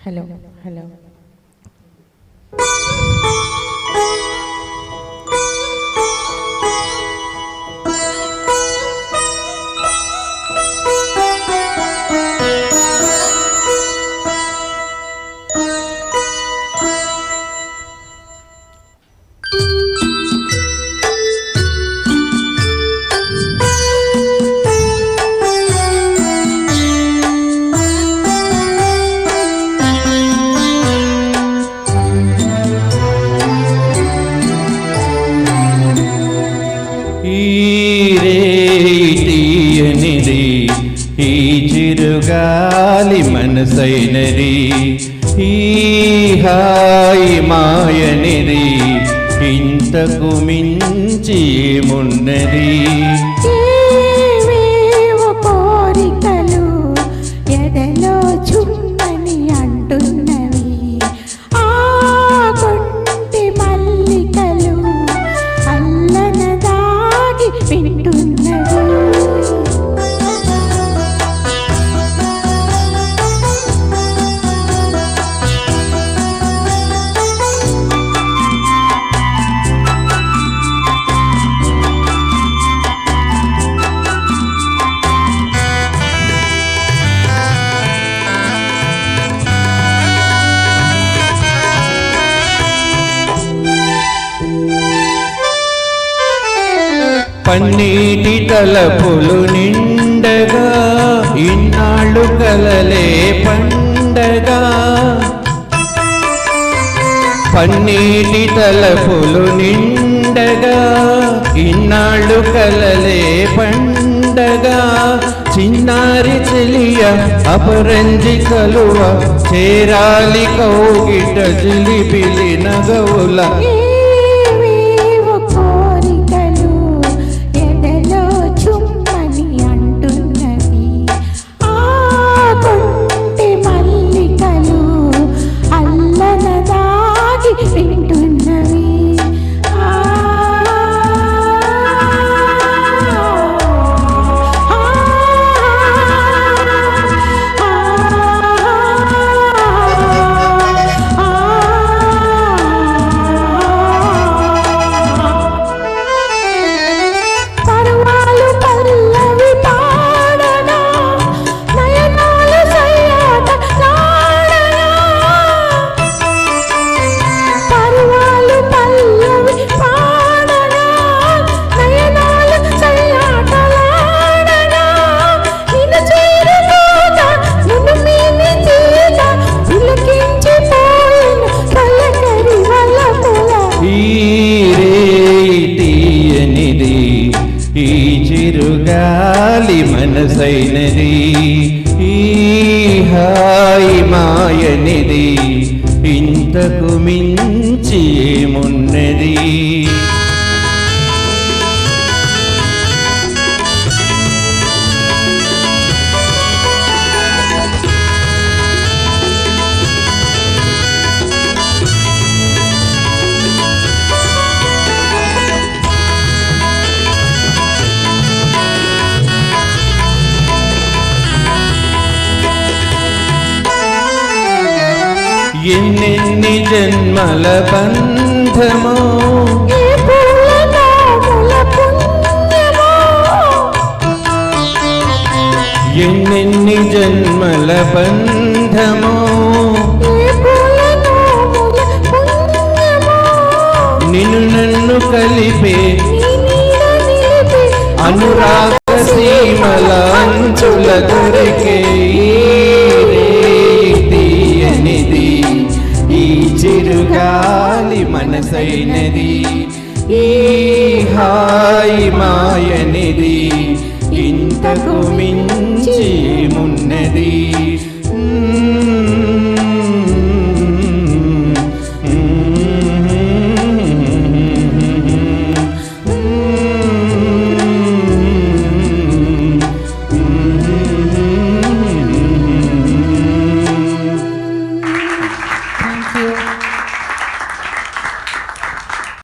Hello hello ఈ చిరుగాలి మనసైనది, ఈ హాయి మాయనిది, ఇంతకు మించి ఏమున్నది? ఎదలో చుమ్మని అంటున్నవి, ఆ కొంటి మల్లికలు అల్లన దాగి వింటున్నవి. పన్నీటి తలపులు నిండగా, ఇన్నాళ్ళు కలలే పండగా. పన్నీటి తలపులు నిండగా, ఇన్నాళ్ళు కలలే పండగా. చిన్నారి చెలియ అపరంజి కలువ, చేరాలి కౌగిట జిలిబిలి నగవుల. ఈ చిరుగాలి మనసైనది, ఈ హాయి మాయనిది, ఇంతకు మించి ఏమున్నది? ఎన్నెన్ని జన్మల బంధమో, ఎన్నెన్ని జన్మల బంధమో, నిన్ను నన్ను కలిపే అనురాగ సీమల అంచుల దొరికే చిరుగాలి మనసైనది, ఈ హాయి మాయనిది, ఇంతకు మించి ఏమున్నది?